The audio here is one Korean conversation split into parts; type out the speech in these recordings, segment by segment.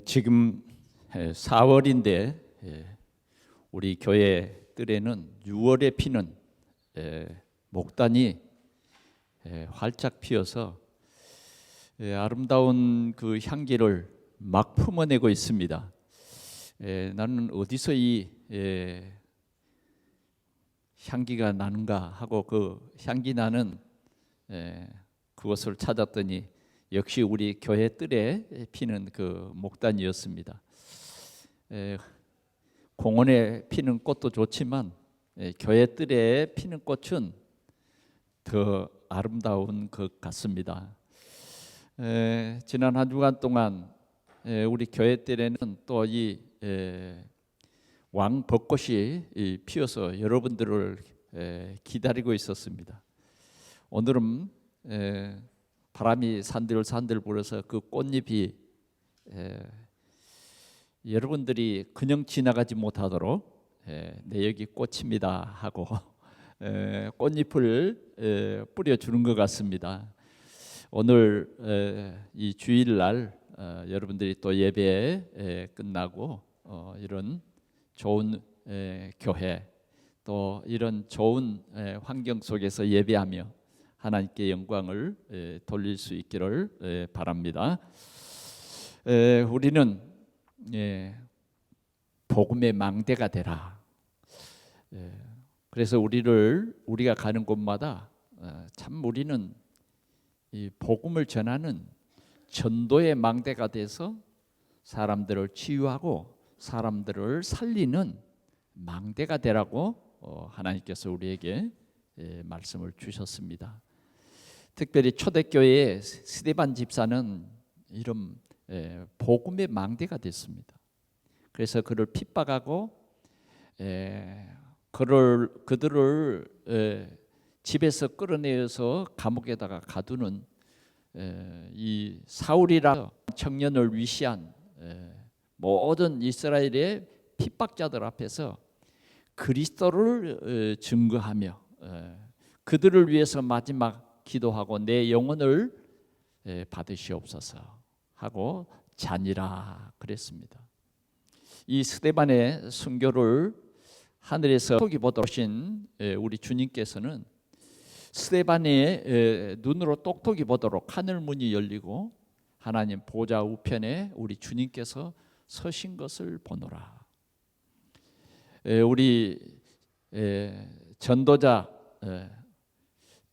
지금 4월인데 우리 교회 뜰에는 6월에 피는 목단이 활짝 피어서 아름다운 그 향기를 막 품어내고 있습니다. 나는 어디서 이 향기가 나는가 하고 그 향기 나는 그것을 찾았더니 역시 우리 교회 뜰에 피는 그 목단이었습니다. 공원에 피는 꽃도 좋지만 교회 뜰에 피는 꽃은 더 아름다운 것 같습니다. 지난 한 주간 동안 우리 교회 뜰에는 또 이 왕벚꽃이 피어서 여러분들을 기다리고 있었습니다. 오늘은 바람이 산들산들 불어서 그 꽃잎이 여러분들이 그냥 지나가지 못하도록 내 여기 꽃입니다 하고 꽃잎을 뿌려주는 것 같습니다. 오늘 이 주일날 여러분들이 또 예배 끝나고 이런 좋은 교회 또 이런 좋은 환경 속에서 예배하며 하나님께 영광을 돌릴 수 있기를 바랍니다. 우리는 복음의 망대가 되라. 그래서 우리가 가는 곳마다 참 우리는 이 복음을 전하는 전도의 망대가 돼서 사람들을 치유하고 사람들을 살리는 망대가 되라고 하나님께서 우리에게 말씀을 주셨습니다. 특별히 초대교회의 스데반 집사는 이런 복음의 망대가 됐습니다. 그래서 그를 핍박하고 그들을 집에서 끌어내어서 감옥에다가 가두는 이 사울이라 청년을 위시한 모든 이스라엘의 핍박자들 앞에서 그리스도를 증거하며 그들을 위해서 마지막 기도하고 내 영혼을 받으시옵소서 하고 자니라 그랬습니다. 이 스데반의 순교를 하늘에서 톡이 보도록 하신 우리 주님께서는 스데반의 눈으로 똑똑히 보도록 하늘 문이 열리고 하나님 보좌 우편에 우리 주님께서 서신 것을 보노라. 우리 전도자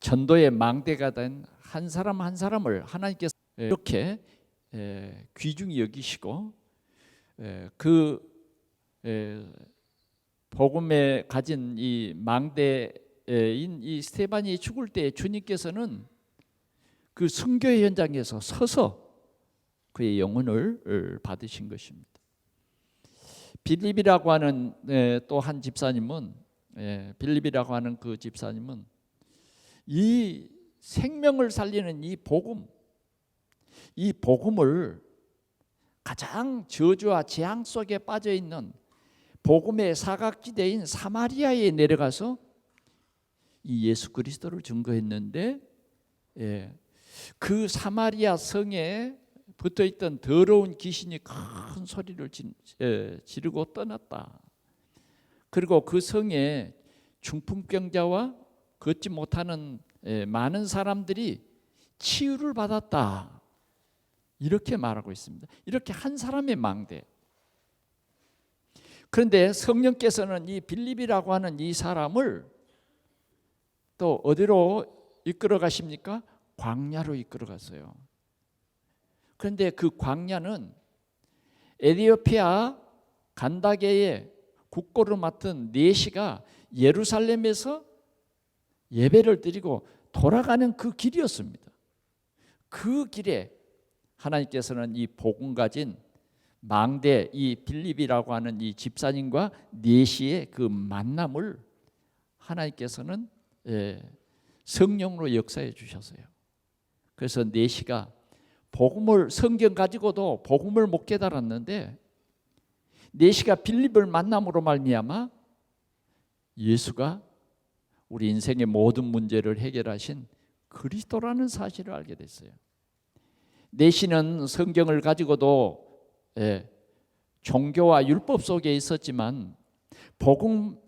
전도의 망대가 된 한 사람 한 사람을 하나님께서 이렇게 귀중히 여기시고 그 복음에 가진 이 망대인 이 스데반이 죽을 때 주님께서는 그 순교의 현장에서 서서 그의 영혼을 받으신 것입니다. 빌립이라고 하는 또 한 집사님은 빌립이라고 하는 그 집사님은 이 생명을 살리는 이 복음을 가장 저주와 재앙 속에 빠져 있는 복음의 사각지대인 사마리아에 내려가서 이 예수 그리스도를 증거했는데 그 사마리아 성에 붙어있던 더러운 귀신이 큰 소리를 지르고 떠났다. 그리고 그 성에 중풍병자와 걷지 못하는 많은 사람들이 치유를 받았다. 이렇게 말하고 있습니다. 이렇게 한 사람의 망대. 그런데 성령께서는 이 빌립이라고 하는 이 사람을 또 어디로 이끌어 가십니까? 광야로 이끌어 갔어요. 그런데 그 광야는 에티오피아 간다게의 국고를 맡은 네시가 예루살렘에서 예배를 드리고 돌아가는 그 길이었습니다. 그 길에 하나님께서는 이 복음 가진 망대 이 빌립이라고 하는 이 집사님과 네시의 그 만남을 하나님께서는 성령으로 역사해 주셨어요. 그래서 네시가 복음을 성경 가지고도 복음을 못 깨달았는데 네시가 빌립을 만남으로 말미암아 예수가 우리 인생의 모든 문제를 해결하신 그리스도라는 사실을 알게 됐어요. 네시는 성경을 가지고도 종교와 율법 속에 있었지만 복음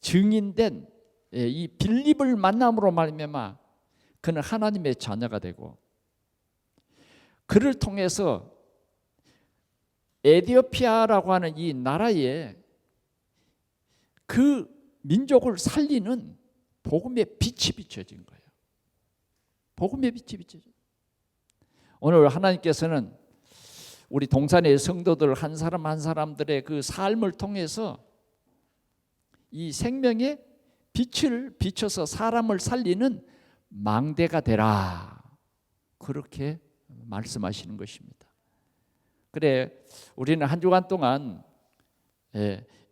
증인된 이 빌립을 만남으로 말미암아 그는 하나님의 자녀가 되고, 그를 통해서 에티오피아라고 하는 이 나라에 그 민족을 살리는 복음의 빛이 비춰진 거예요. 복음의 빛이 비춰진. 오늘 하나님께서는 우리 동산의 성도들 한 사람 한 사람들의 그 삶을 통해서 이 생명의 빛을 비춰서 사람을 살리는 망대가 되라, 그렇게 말씀하시는 것입니다. 그래, 우리는 한 주간 동안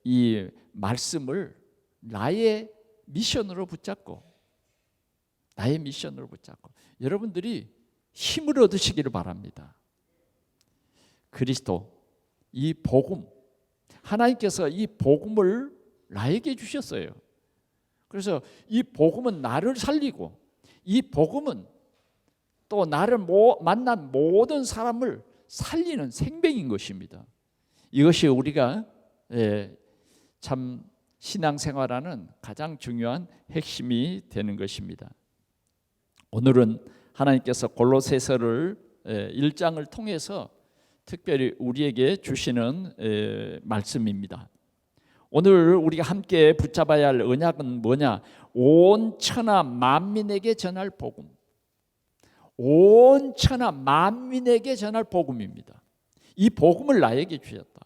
이 말씀을 나의 미션으로 붙잡고 여러분들이 힘을 얻으시기를 바랍니다. 그리스도, 이 복음, 하나님께서 이 복음을 나에게 주셨어요. 그래서 이 복음은 나를 살리고, 이 복음은 또 나를 만난 모든 사람을 살리는 생명인 것입니다. 이것이 우리가 참 신앙생활하는 가장 중요한 핵심이 되는 것입니다. 오늘은 하나님께서 골로새서를 1장을 통해서 특별히 우리에게 주시는 말씀입니다. 오늘 우리가 함께 붙잡아야 할 언약은 뭐냐? 온 천하 만민에게 전할 복음. 온 천하 만민에게 전할 복음입니다. 이 복음을 나에게 주셨다.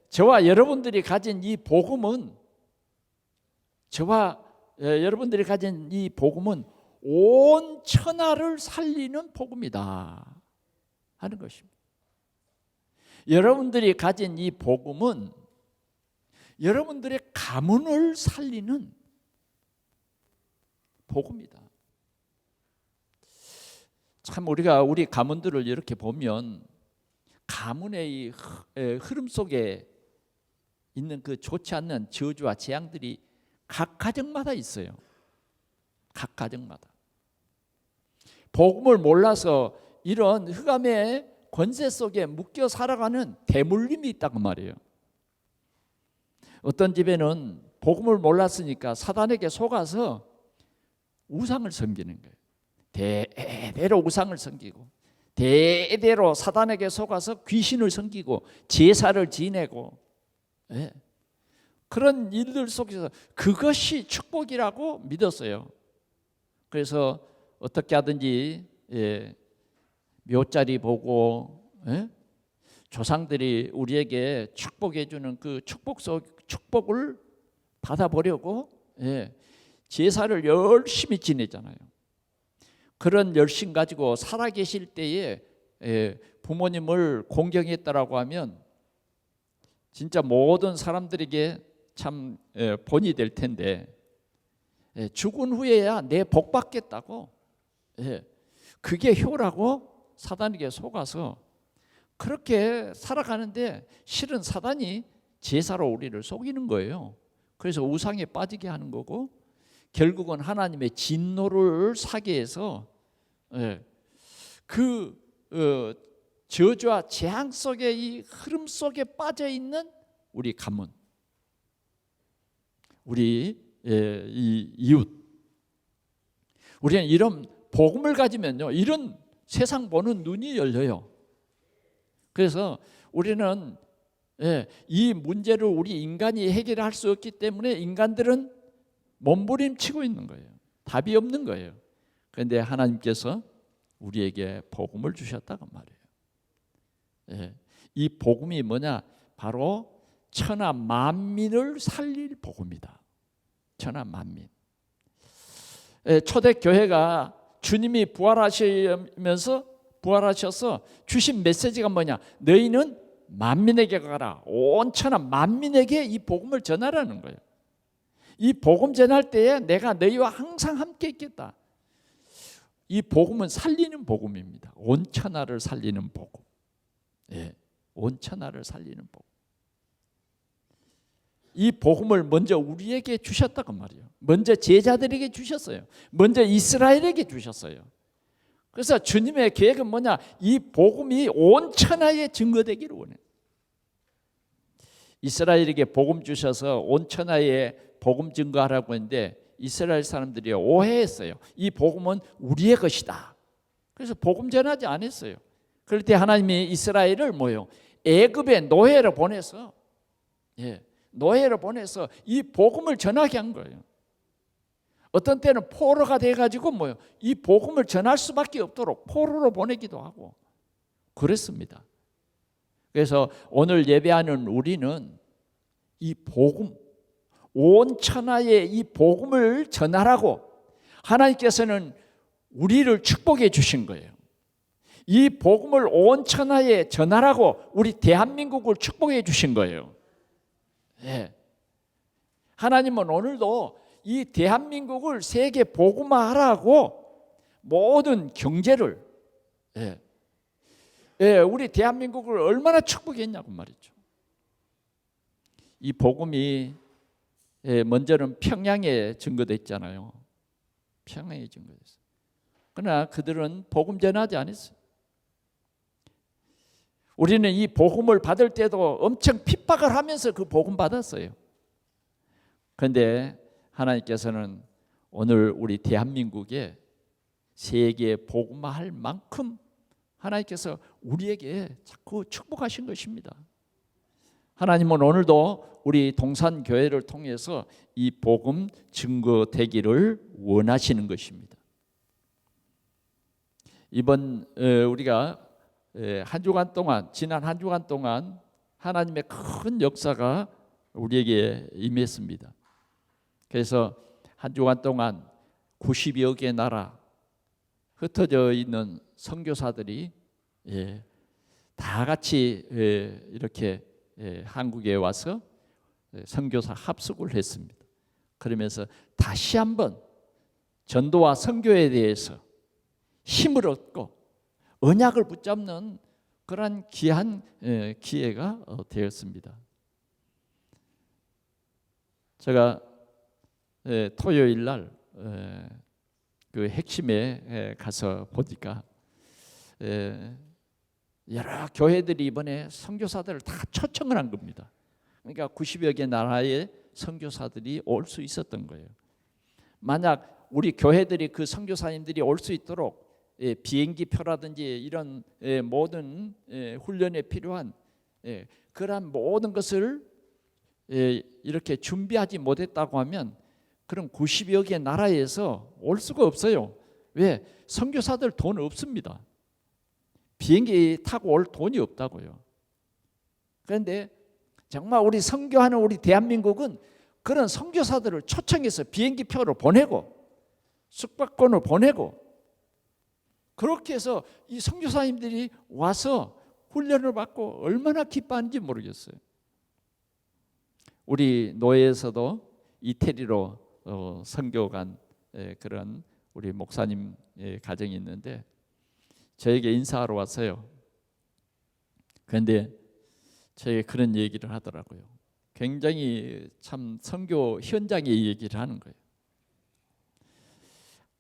저와 여러분들이 가진 이 복음은 온 천하를 살리는 복음이다 하는 것입니다. 여러분들이 가진 이 복음은 여러분들의 가문을 살리는 복음이다. 참 우리가 우리 가문들을 이렇게 보면 가문의 이 흐름 속에 있는 그 좋지 않는 저주와 재앙들이 각 가정마다 있어요. 각 가정마다. 복음을 몰라서 이런 흑암의 권세 속에 묶여 살아가는 대물림이 있다고 말이에요. 어떤 집에는 복음을 몰랐으니까 사단에게 속아서 우상을 섬기는 거예요. 대대로 우상을 섬기고, 대대로 사단에게 속아서 귀신을 섬기고 제사를 지내고, 그런 일들 속에서 그것이 축복이라고 믿었어요. 그래서 어떻게 하든지 묘자리 보고 조상들이 우리에게 축복해 주는 그 축복을 받아보려고 제사를 열심히 지내잖아요. 그런 열심 가지고 살아계실 때에 부모님을 공경했다라고 하면 진짜 모든 사람들에게 참 본이 될 텐데, 죽은 후에야 내 복 받겠다고, 그게 효라고 사단에게 속아서 그렇게 살아가는데, 실은 사단이 제사로 우리를 속이는 거예요. 그래서 우상에 빠지게 하는 거고, 결국은 하나님의 진노를 사게 해서 그 저주와 재앙 속의 이 흐름 속에 빠져 있는 우리 가문, 우리 이 이웃, 우리는 이런 복음을 가지면요, 이런 세상 보는 눈이 열려요. 그래서 우리는 이 문제를 우리 인간이 해결할 수 없기 때문에 인간들은 몸부림치고 있는 거예요. 답이 없는 거예요. 그런데 하나님께서 우리에게 복음을 주셨다고 말이에요. 이 복음이 뭐냐? 바로 천하 만민을 살릴 복음이다. 천하 만민. 초대교회가 주님이 부활하셔서 주신 메시지가 뭐냐? 너희는 만민에게 가라. 온 천하 만민에게 이 복음을 전하라는 거예요. 이 복음 전할 때에 내가 너희와 항상 함께 있겠다. 이 복음은 살리는 복음입니다. 온 천하를 살리는 복음. 온 천하를 살리는 복음. 이 복음을 먼저 우리에게 주셨다고 말이에요. 먼저 제자들에게 주셨어요. 먼저 이스라엘에게 주셨어요. 그래서 주님의 계획은 뭐냐? 이 복음이 온 천하에 증거되기를 원해요. 이스라엘에게 복음 주셔서 온 천하에 복음 증거하라고 했는데 이스라엘 사람들이 오해했어요. 이 복음은 우리의 것이다. 그래서 복음 전하지 않았어요. 그럴 때 하나님이 이스라엘을 뭐요? 애굽의 노예로 보내서 노예로 보내서 이 복음을 전하게 한 거예요. 어떤 때는 포로가 돼가지고 뭐요? 이 복음을 전할 수밖에 없도록 포로로 보내기도 하고 그랬습니다. 그래서 오늘 예배하는 우리는 이 복음, 온 천하에 이 복음을 전하라고 하나님께서는 우리를 축복해 주신 거예요. 이 복음을 온 천하에 전하라고 우리 대한민국을 축복해 주신 거예요. 하나님은 오늘도 이 대한민국을 세계 복음화하라고 모든 경제를 우리 대한민국을 얼마나 축복했냐고 말이죠. 이 복음이 먼저는 평양에 증거됐잖아요. 평양에 증거됐어요. 그러나 그들은 복음 전하지 않았어요. 우리는 이 복음을 받을 때도 엄청 핍박을 하면서 그 복음 받았어요. 그런데 하나님께서는 오늘 우리 대한민국에 세계에 복음화할 만큼 하나님께서 우리에게 자꾸 축복하신 것입니다. 하나님은 오늘도 우리 동산교회를 통해서 이 복음 증거되기를 원하시는 것입니다. 이번 우리가 한 주간 동안 지난 한 주간 동안 하나님의 큰 역사가 우리에게 임했습니다. 그래서 한 주간 동안 90여 개 나라 흩어져 있는 선교사들이 다 같이 이렇게 한국에 와서 선교사 합숙을 했습니다. 그러면서 다시 한번 전도와 선교에 대해서 힘을 얻고 언약을 붙잡는 그런 귀한 기회가 되었습니다. 제가 토요일 날 그 핵심에 가서 보니까 여러 교회들이 이번에 선교사들을 다 초청을 한 겁니다. 그러니까 90여 개 나라의 선교사들이 올 수 있었던 거예요. 만약 우리 교회들이 그 선교사님들이 올 수 있도록 비행기 표라든지 이런 모든 훈련에 필요한 그러한 모든 것을 이렇게 준비하지 못했다고 하면 그럼 90여 개 나라에서 올 수가 없어요. 왜? 선교사들 돈 없습니다. 비행기 타고 올 돈이 없다고요. 그런데 정말 우리 선교하는 우리 대한민국은 그런 선교사들을 초청해서 비행기 표를 보내고 숙박권을 보내고 그렇게 해서 이 선교사님들이 와서 훈련을 받고 얼마나 기뻐하는지 모르겠어요. 우리 노예에서도 이태리로 선교 간 그런 우리 목사님 가정이 있는데 저에게 인사하러 왔어요. 그런데 저에게 그런 얘기를 하더라고요. 굉장히 참 선교 현장의 얘기를 하는 거예요.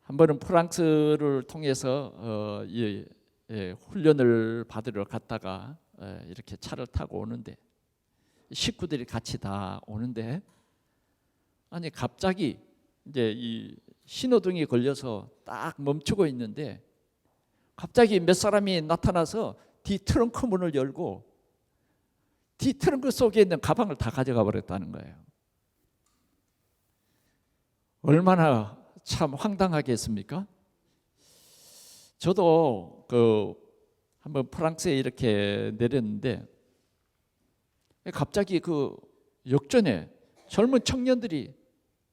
한 번은 프랑스를 통해서 훈련을 받으러 갔다가 이렇게 차를 타고 오는데 식구들이 같이 다 오는데 아니 갑자기 이제 이 신호등이 걸려서 딱 멈추고 있는데 갑자기 몇 사람이 나타나서 뒤 트렁크 문을 열고 뒤 트렁크 속에 있는 가방을 다 가져가 버렸다는 거예요. 얼마나 참 황당하겠습니까? 저도 한번 프랑스에 이렇게 내렸는데 갑자기 그 역전에 젊은 청년들이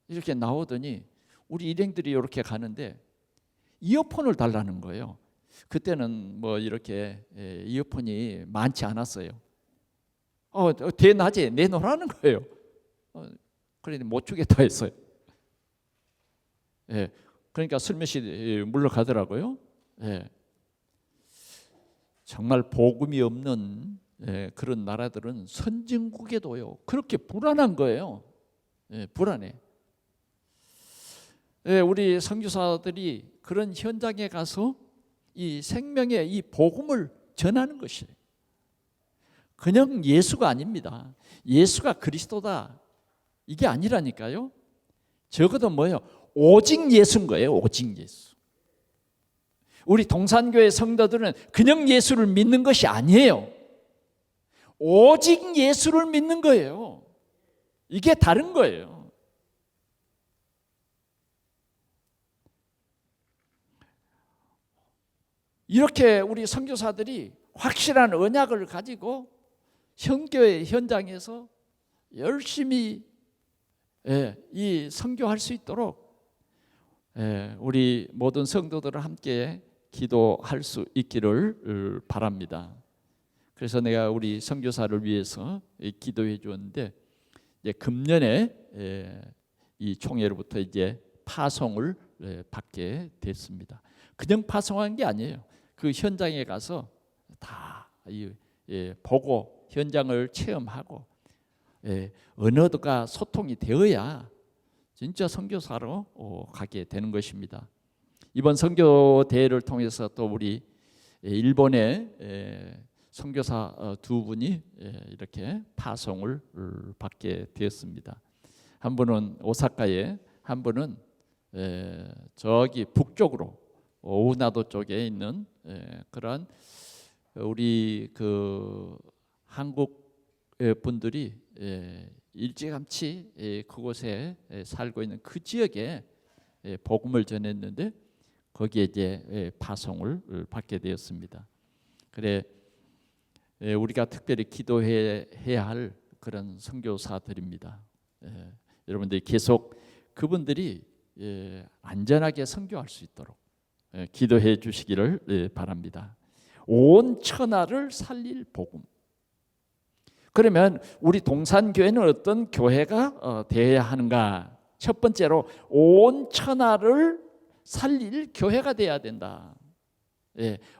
이렇게 나오더니 우리 일행들이 이렇게 가는데 이어폰을 달라는 거예요. 그때는 뭐 이렇게 이어폰이 많지 않았어요. 대낮에 내놓으라는 거예요. 그런데 못 주겠다 했어요. 그러니까 슬며시 물러가더라고요. 정말 복음이 없는 그런 나라들은 선진국에도요 그렇게 불안한 거예요. 불안해. 우리 선교사들이 그런 현장에 가서 이 생명의 이 복음을 전하는 것이에요. 그냥 예수가 아닙니다. 예수가 그리스도다 이게 아니라니까요. 적어도 뭐예요? 오직 예수인 거예요. 오직 예수. 우리 동산교회 성도들은 그냥 예수를 믿는 것이 아니에요. 오직 예수를 믿는 거예요. 이게 다른 거예요. 이렇게 우리 선교사들이 확실한 언약을 가지고 형교회 현장에서 열심히 이 선교할 수 있도록 우리 모든 성도들을 함께 기도할 수 있기를 바랍니다. 그래서 내가 우리 선교사를 위해서 기도해 주었는데, 이제 금년에 이 총회로부터 이제 파송을 받게 됐습니다. 그냥 파송한 게 아니에요. 그 현장에 가서 다 보고 현장을 체험하고 언어가 소통이 되어야 진짜 선교사로 가게 되는 것입니다. 이번 선교 대회를 통해서 또 우리 일본의 선교사 두 분이 이렇게 파송을 받게 되었습니다. 한 분은 오사카에, 한 분은 저기 북쪽으로 오우나도 쪽에 있는 그런 우리 그 한국 분들이 일찌감치 그곳에 살고 있는 그 지역에 복음을 전했는데 거기에 이제 파송을 받게 되었습니다. 그래 우리가 특별히 기도해야 할 그런 선교사들입니다. 여러분들이 계속 그분들이 안전하게 선교할 수 있도록 기도해 주시기를 바랍니다. 온 천하를 살릴 복음. 그러면 우리 동산교회는 어떤 교회가 되어야 하는가? 첫 번째로 온 천하를 살릴 교회가 되어야 된다.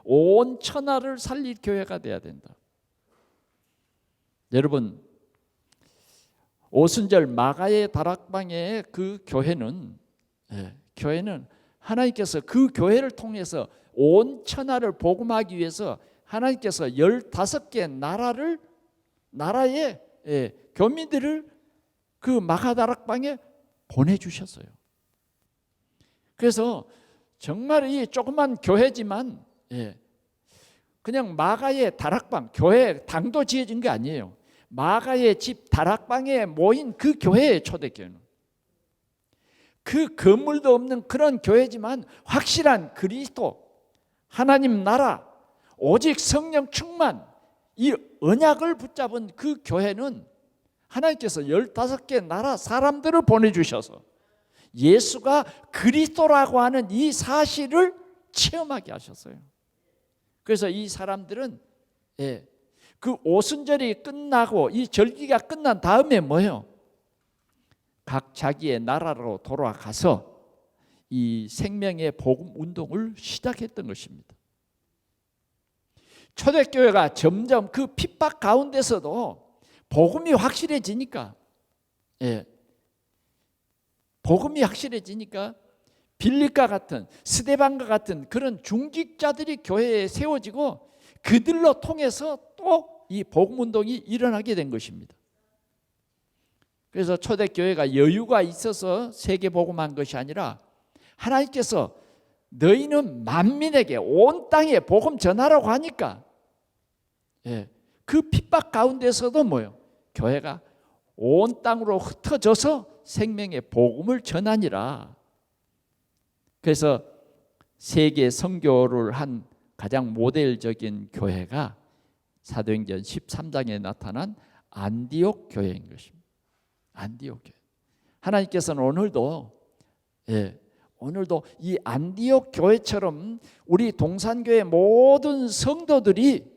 온 천하를 살릴 교회가 되어야 된다. 여러분, 오순절 마가의 다락방의 그 교회는 하나님께서 그 교회를 통해서 온 천하를 복음하기 위해서 하나님께서 15개 나라의 교민들을 그 마가 다락방에 보내주셨어요. 그래서 정말 이 조그만 교회지만 그냥 마가의 다락방, 교회 당도 지어진 게 아니에요. 마가의 집 다락방에 모인 그 교회의 초대교회는 그 건물도 없는 그런 교회지만 확실한 그리스도 하나님 나라 오직 성령 충만 이 언약을 붙잡은 그 교회는 하나님께서 15개 나라 사람들을 보내주셔서 예수가 그리스도라고 하는 이 사실을 체험하게 하셨어요. 그래서 이 사람들은 그 오순절이 끝나고 이 절기가 끝난 다음에 뭐예요? 각 자기의 나라로 돌아가서 이 생명의 복음 운동을 시작했던 것입니다. 초대교회가 점점 그 핍박 가운데서도 복음이 확실해지니까 빌립과 같은 스데반과 같은 그런 중직자들이 교회에 세워지고 그들로 통해서 또 이 복음 운동이 일어나게 된 것입니다. 그래서 초대교회가 여유가 있어서 세계 복음한 것이 아니라 하나님께서 너희는 만민에게 온 땅에 복음 전하라고 하니까 그 핍박 가운데서도 뭐요? 교회가 온 땅으로 흩어져서 생명의 복음을 전하니라. 그래서 세계 선교를 한 가장 모델적인 교회가 사도행전 13장에 나타난 안디옥 교회인 것입니다. 안디옥 교회. 하나님께서는 오늘도 이 안디옥 교회처럼 우리 동산교회 모든 성도들이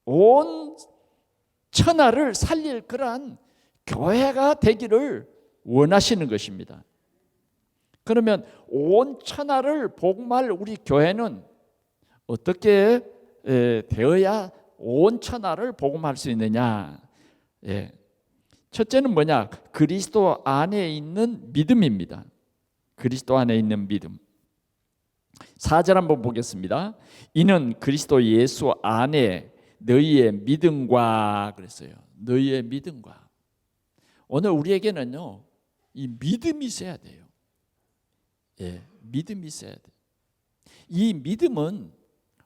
온 천하를 살릴 그러한 교회가 되기를 원하시는 것입니다. 그러면 온 천하를 복음할 우리 교회는 어떻게 되어야 온 천하를 복음할 수 있느냐? 첫째는 뭐냐? 그리스도 안에 있는 믿음입니다. 그리스도 안에 있는 믿음. 4절 한번 보겠습니다. 이는 그리스도 예수 안에 너희의 믿음과 그랬어요. 너희의 믿음과. 오늘 우리에게는요, 이 믿음이 있어야 돼요. 예, 믿음이 있어야 돼요. 이 믿음은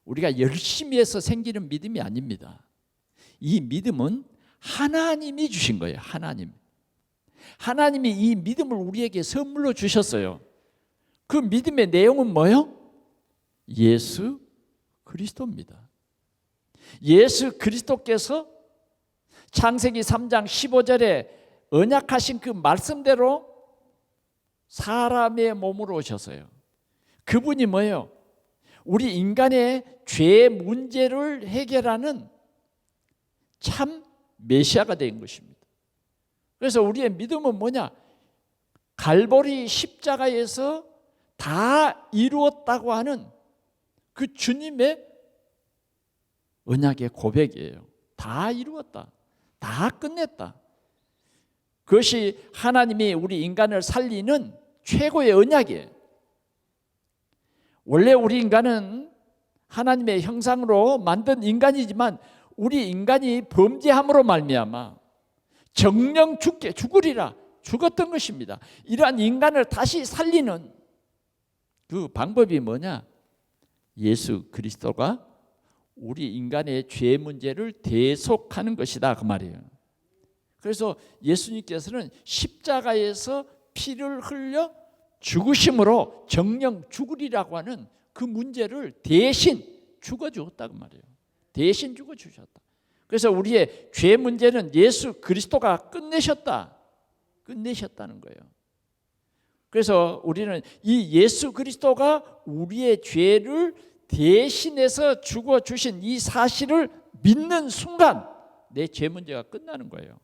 우리가 열심히 해서 생기는 믿음이 아닙니다. 이 믿음은 하나님이 주신 거예요. 하나님이 이 믿음을 우리에게 선물로 주셨어요. 그 믿음의 내용은 뭐예요? 예수 그리스도입니다. 예수 그리스도께서 창세기 3장 15절에 언약하신 그 말씀대로 사람의 몸으로 오셨어요. 그분이 뭐예요? 우리 인간의 죄 문제를 해결하는 참 메시아가 된 것입니다. 그래서 우리의 믿음은 뭐냐? 갈보리 십자가에서 다 이루었다고 하는 그 주님의 언약의 고백이에요. 다 이루었다. 다 끝냈다. 그것이 하나님이 우리 인간을 살리는 최고의 언약이에요. 원래 우리 인간은 하나님의 형상으로 만든 인간이지만 우리 인간이 범죄함으로 말미암아 정령 죽으리라 죽었던 것입니다. 이러한 인간을 다시 살리는 그 방법이 뭐냐? 예수 그리스도가 우리 인간의 죄 문제를 대속하는 것이다 그 말이에요. 그래서 예수님께서는 십자가에서 피를 흘려 죽으심으로 정령 죽으리라고 하는 그 문제를 대신 죽어주었다 그 말이에요. 대신 죽어주셨다. 그래서 우리의 죄 문제는 예수 그리스도가 끝내셨다는 거예요. 그래서 우리는 이 예수 그리스도가 우리의 죄를 대신해서 죽어주신 이 사실을 믿는 순간 내 죄 문제가 끝나는 거예요.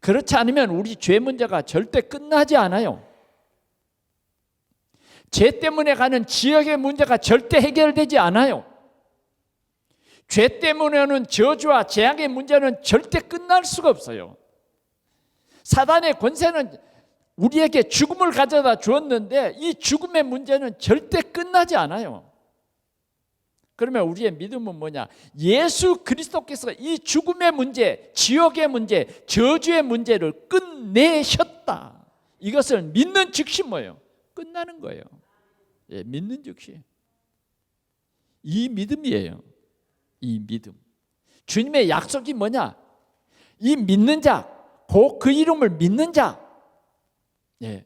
그렇지 않으면 우리 죄 문제가 절대 끝나지 않아요. 죄 때문에 가는 지역의 문제가 절대 해결되지 않아요. 죄 때문에 오는 저주와 재앙의 문제는 절대 끝날 수가 없어요. 사단의 권세는 우리에게 죽음을 가져다 주었는데 이 죽음의 문제는 절대 끝나지 않아요. 그러면 우리의 믿음은 뭐냐? 예수 그리스도께서 이 죽음의 문제, 지옥의 문제, 저주의 문제를 끝내셨다. 이것을 믿는 즉시 뭐예요? 끝나는 거예요. 예, 믿는 즉시. 이 믿음이에요. 이 믿음. 주님의 약속이 뭐냐? 이 믿는 자, 곧 그 이름을 믿는 자. 예.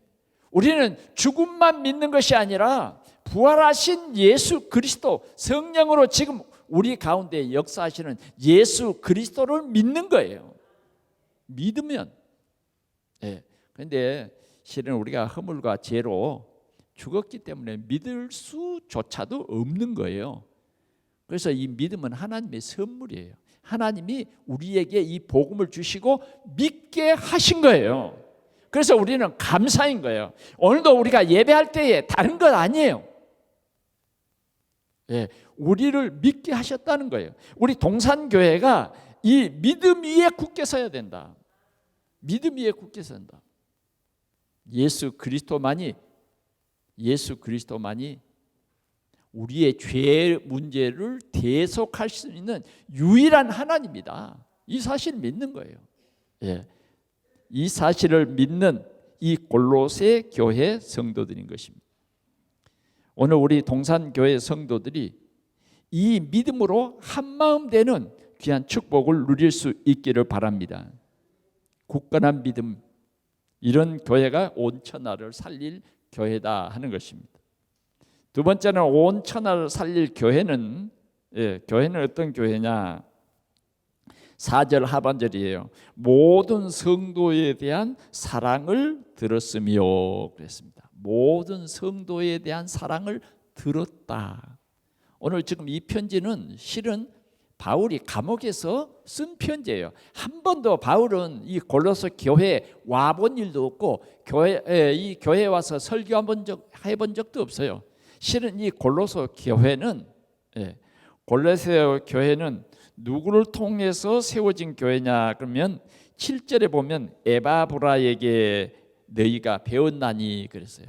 우리는 죽음만 믿는 것이 아니라 부활하신 예수 그리스도, 성령으로 지금 우리 가운데 역사하시는 예수 그리스도를 믿는 거예요. 믿으면. 예. 그런데 실은 우리가 허물과 죄로 죽었기 때문에 믿을 수조차도 없는 거예요. 그래서 이 믿음은 하나님의 선물이에요. 하나님이 우리에게 이 복음을 주시고 믿게 하신 거예요. 그래서 우리는 감사인 거예요. 오늘도 우리가 예배할 때에 다른 것 아니에요. 예, 우리를 믿게 하셨다는 거예요. 우리 동산교회가 이 믿음 위에 굳게 서야 된다. 믿음 위에 굳게 선다. 예수 그리스도만이 우리의 죄 문제를 대속할 수 있는 유일한 하나님이다. 이 사실을 믿는 거예요. 예. 이 사실을 믿는 이 골로새 교회 성도들인 것입니다. 오늘 우리 동산교회 성도들이 이 믿음으로 한마음 되는 귀한 축복을 누릴 수 있기를 바랍니다. 굳건한 믿음, 이런 교회가 온 천하를 살릴 교회다 하는 것입니다. 두 번째는 온 천하를 살릴 교회는 교회는 어떤 교회냐? 4절 하반절이에요. 모든 성도에 대한 사랑을 들었으며 그랬습니다. 모든 성도에 대한 사랑을 들었다. 오늘 지금 이 편지는 실은 바울이 감옥에서 쓴 편지예요. 한 번도 바울은 이 골로새 교회에 와본 일도 없고 이 교회에 와서 설교해본 적도 없어요. 실은 이 골로새 교회는 누구를 통해서 세워진 교회냐 그러면 7절에 보면 에바브라에게 너희가 배웠나니 그랬어요.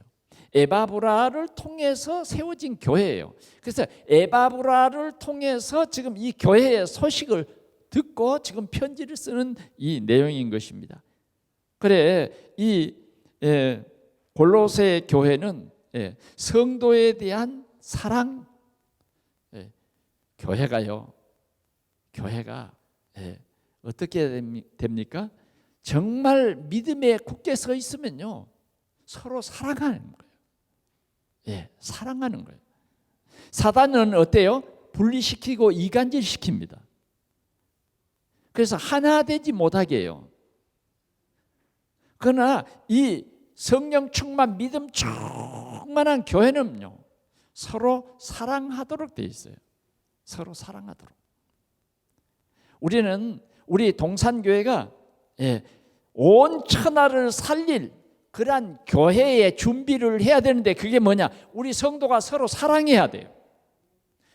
에바브라를 통해서 세워진 교회예요. 그래서 에바브라를 통해서 지금 이 교회의 소식을 듣고 지금 편지를 쓰는 이 내용인 것입니다. 그래 이 골로새 교회는 성도에 대한 사랑, 교회가 어떻게 됩니까? 정말 믿음에 굳게 서 있으면요 서로 사랑하는 거예요. 사랑하는 거예요. 사단은 어때요? 분리시키고 이간질시킵니다. 그래서 하나 되지 못하게 해요. 그러나 이 성령 충만 믿음 충만한 교회는요 서로 사랑하도록 되어 있어요. 서로 사랑하도록. 우리 동산교회가 온 천하를 살릴 그러한 교회의 준비를 해야 되는데 그게 뭐냐? 우리 성도가 서로 사랑해야 돼요.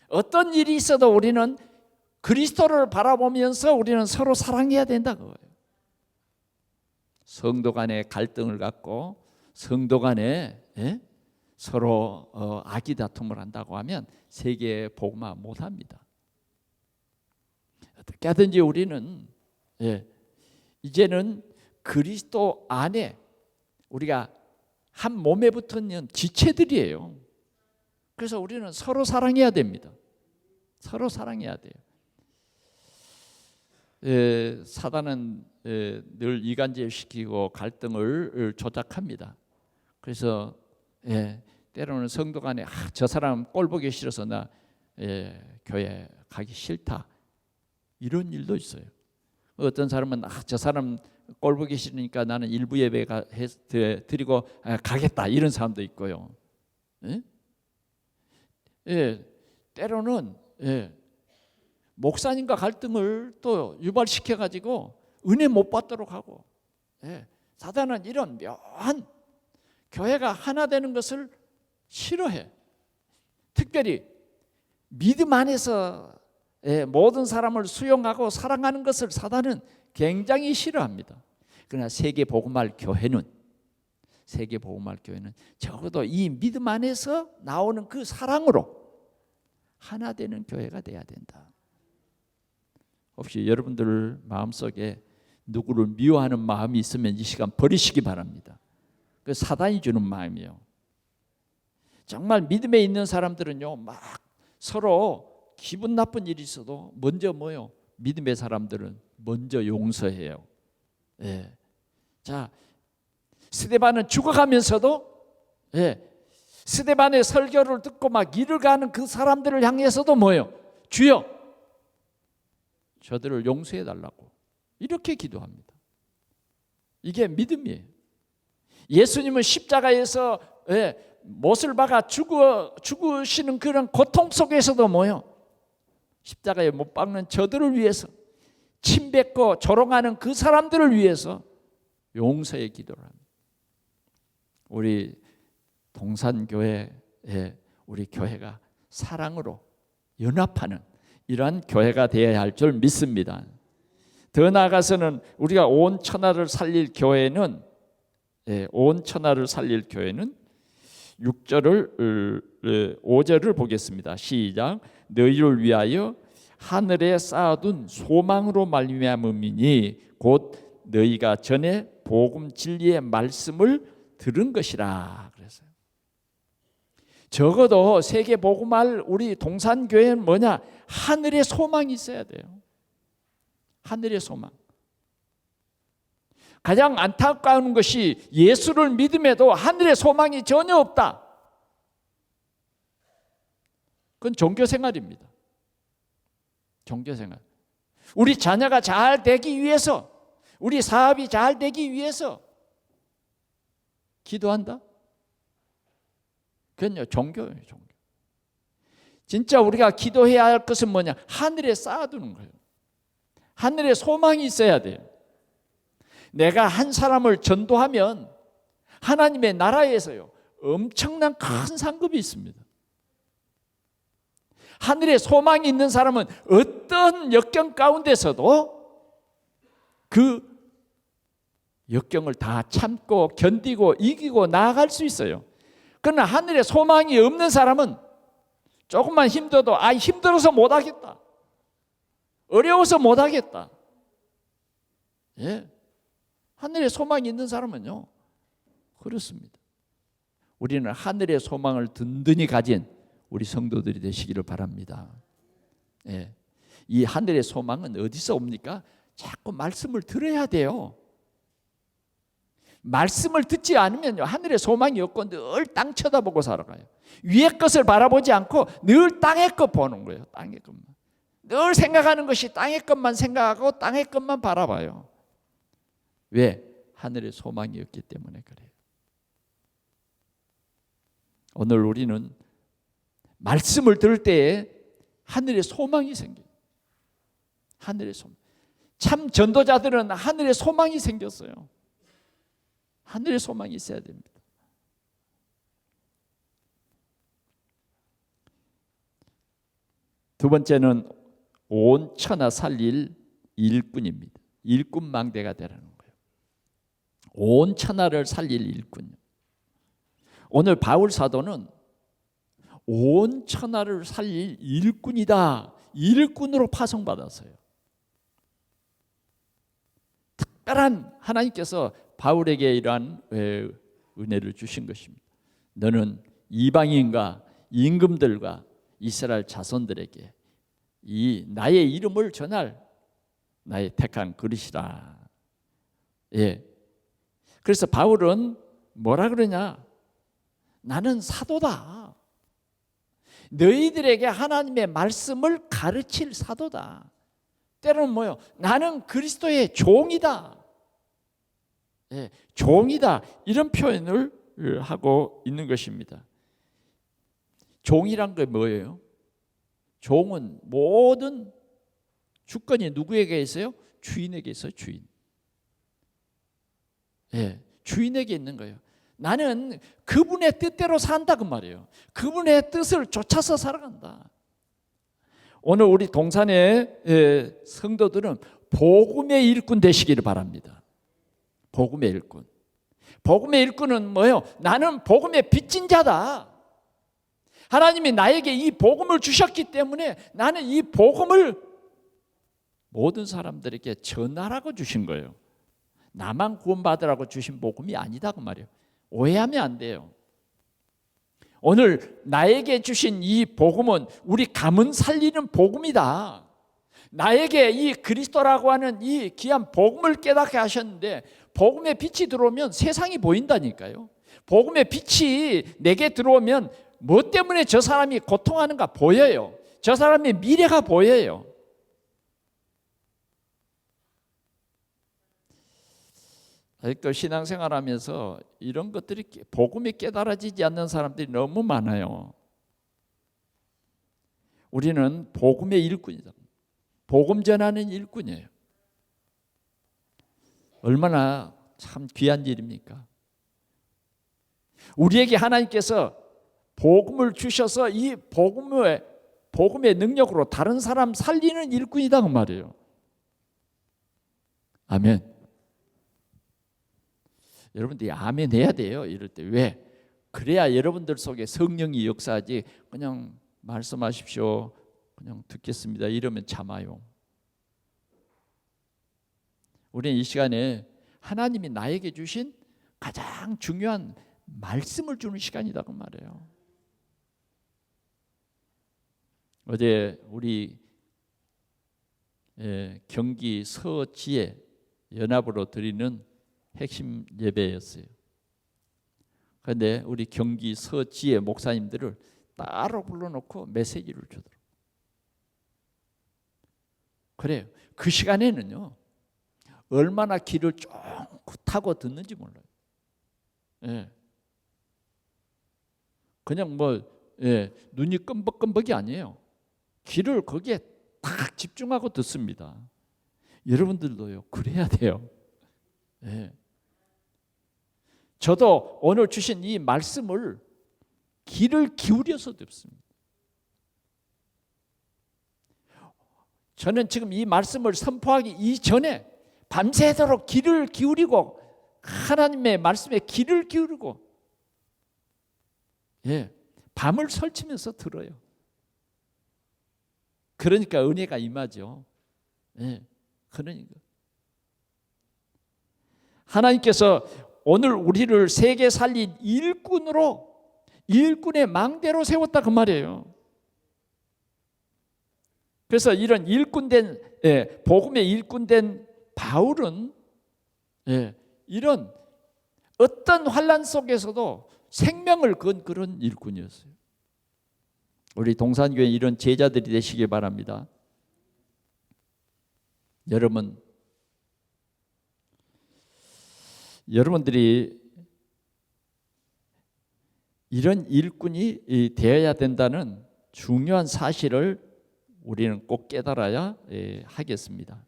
어떤 일이 있어도 우리는 그리스도를 바라보면서 우리는 서로 사랑해야 된다 그거예요. 성도 간의 갈등을 갖고 성도 간에 서로 악의 다툼을 한다고 하면 세계 복음화 못합니다. 어떻게 하든지 우리는 이제는 그리스도 안에 우리가 한 몸에 붙은 지체들이에요. 그래서 우리는 서로 사랑해야 됩니다. 서로 사랑해야 돼요. 사단은 늘 이간질시키고 갈등을 조작합니다. 그래서 때로는 성도 간에 저 사람 꼴 보기 싫어서 나 교회 가기 싫다 이런 일도 있어요. 어떤 사람은 저 사람 꼴 보기 싫으니까 나는 일부 예배 드리고 가겠다 이런 사람도 있고요. 때로는 목사님과 갈등을 또 유발시켜 가지고 은혜 못 받도록 하고 사단은 이런 묘한 교회가 하나 되는 것을 싫어해. 특별히 믿음 안에서 모든 사람을 수용하고 사랑하는 것을 사단은 굉장히 싫어합니다. 그러나 세계복음할 교회는 적어도 이 믿음 안에서 나오는 그 사랑으로 하나 되는 교회가 돼야 된다. 혹시 여러분들 마음속에 누구를 미워하는 마음이 있으면 이 시간 버리시기 바랍니다. 그 사단이 주는 마음이에요. 정말 믿음에 있는 사람들은요 막 서로 기분 나쁜 일이 있어도 먼저 뭐요? 믿음의 사람들은 먼저 용서해요. 자, 스데반은 죽어가면서도 스데반의 설교를 듣고 막 일을 가는 그 사람들을 향해서도 뭐요? 주여, 저들을 용서해 달라고 이렇게 기도합니다. 이게 믿음이에요. 예수님은 십자가에서 못을 박아 죽으시는 그런 고통 속에서도 뭐요? 십자가에 못 박는 저들을 위해서 침뱉고 조롱하는 그 사람들을 위해서 용서의 기도를 합니다. 우리 동산교회에 우리 교회가 사랑으로 연합하는 이러한 교회가 되어야 할 줄 믿습니다. 더 나아가서는 우리가 온 천하를 살릴 교회는 5절을 보겠습니다. 시작. 너희를 위하여 하늘에 쌓아둔 소망으로 말미암음이니 곧 너희가 전에 복음 진리의 말씀을 들은 것이라 그랬어요. 적어도 세계 복음할 우리 동산교회는 뭐냐? 하늘의 소망이 있어야 돼요. 하늘의 소망. 가장 안타까운 것이 예수를 믿음에도 하늘의 소망이 전혀 없다. 그건 종교생활입니다. 종교생활. 우리 자녀가 잘 되기 위해서, 우리 사업이 잘 되기 위해서 기도한다? 그건요 종교예요. 종교. 진짜 우리가 기도해야 할 것은 뭐냐? 하늘에 쌓아두는 거예요. 하늘에 소망이 있어야 돼요. 내가 한 사람을 전도하면 하나님의 나라에서요 엄청난 큰 상급이 있습니다. 하늘에 소망이 있는 사람은 어떤 역경 가운데서도 그 역경을 다 참고 견디고 이기고 나아갈 수 있어요. 그러나 하늘에 소망이 없는 사람은 조금만 힘들어도 힘들어서 못하겠다, 어려워서 못하겠다. 예, 하늘에 소망이 있는 사람은요 그렇습니다. 우리는 하늘의 소망을 든든히 가진 우리 성도들이 되시기를 바랍니다. 예, 이 하늘의 소망은 어디서 옵니까? 자꾸 말씀을 들어야 돼요. 말씀을 듣지 않으면요 하늘의 소망이 없고 늘 땅 쳐다보고 살아가요. 위의 것을 바라보지 않고 늘 땅의 것 보는 거예요. 땅의 것만. 늘 생각하는 것이 땅의 것만 생각하고 땅의 것만 바라봐요. 왜? 하늘의 소망이 없기 때문에 그래요. 오늘 우리는 말씀을 들을 때에 하늘의 소망이 생겨요. 하늘의 소망. 참 전도자들은 하늘의 소망이 생겼어요. 하늘의 소망이 있어야 됩니다. 두 번째는 온 천하 살릴 일꾼입니다. 일꾼망대가 되라는 거예요. 온 천하를 살릴 일꾼. 오늘 바울 사도는 온 천하를 살릴 일꾼이다. 일꾼으로 파송받았어요. 특별한 하나님께서 바울에게 이러한 은혜를 주신 것입니다. 너는 이방인과 임금들과 이스라엘 자손들에게 이 나의 이름을 전할 나의 택한 그릇이라. 예. 그래서 바울은 뭐라 그러냐? 나는 사도다. 너희들에게 하나님의 말씀을 가르칠 사도다. 때로는 뭐요? 나는 그리스도의 종이다. 예, 종이다. 이런 표현을 하고 있는 것입니다. 종이란 게 뭐예요? 종은 모든 주권이 누구에게 있어요? 주인에게 있어요. 주인. 예, 주인에게 있는 거예요. 나는 그분의 뜻대로 산다 그 말이에요. 그분의 뜻을 쫓아서 살아간다. 오늘 우리 동산의 성도들은 복음의 일꾼 되시기를 바랍니다. 복음의 일꾼. 복음의 일꾼은 뭐예요? 나는 복음의 빚진 자다. 하나님이 나에게 이 복음을 주셨기 때문에 나는 이 복음을 모든 사람들에게 전하라고 주신 거예요. 나만 구원받으라고 주신 복음이 아니다 그 말이에요. 오해하면 안 돼요. 오늘 나에게 주신 이 복음은 우리 가문 살리는 복음이다. 나에게 이 그리스도라고 하는 이 귀한 복음을 깨닫게 하셨는데 복음의 빛이 들어오면 세상이 보인다니까요. 복음의 빛이 내게 들어오면 뭐 때문에 저 사람이 고통하는가 보여요. 저 사람의 미래가 보여요. 아직도 신앙생활하면서 이런 것들이 복음이 깨달아지지 않는 사람들이 너무 많아요. 우리는 복음의 일꾼이다. 복음 전하는 일꾼이에요. 얼마나 참 귀한 일입니까? 우리에게 하나님께서 복음을 주셔서 이 복음의 능력으로 다른 사람 살리는 일꾼이다 그 말이에요. 아멘. 여러분들이 아멘 해야 돼요. 이럴 때. 왜? 그래야 여러분들 속에 성령이 역사하지 그냥 말씀하십시오. 그냥 듣겠습니다. 이러면 참아요. 우리는 이 시간에 하나님이 나에게 주신 가장 중요한 말씀을 주는 시간이다 그 말이에요. 어제 우리 경기 서지에 연합으로 드리는 핵심 예배였어요. 그런데 우리 경기 서지의 목사님들을 따로 불러놓고 메시지를 주더라고요. 그래요. 그 시간에는요 얼마나 귀를 쫑긋 하고 듣는지 몰라요. 예. 그냥 눈이 끔벅끔벅이 아니에요. 귀를 거기에 딱 집중하고 듣습니다. 여러분들도요 그래야 돼요. 예. 저도 오늘 주신 이 말씀을 귀를 기울여서 듣습니다. 저는 지금 이 말씀을 선포하기 이전에 밤새도록 귀를 기울이고 하나님의 말씀에 귀를 기울이고 밤을 설치면서 들어요. 그러니까 은혜가 임하죠. 그러니까 하나님께서 오늘 우리를 세계 살린 일꾼의 망대로 세웠다 그 말이에요. 그래서 이런 일꾼된 복음의 일꾼된 바울은 이런 어떤 환난 속에서도 생명을 건 그런 일꾼이었어요. 우리 동산교회 이런 제자들이 되시길 바랍니다. 여러분들이 이런 일꾼이 되어야 된다는 중요한 사실을 우리는 꼭 깨달아야 하겠습니다.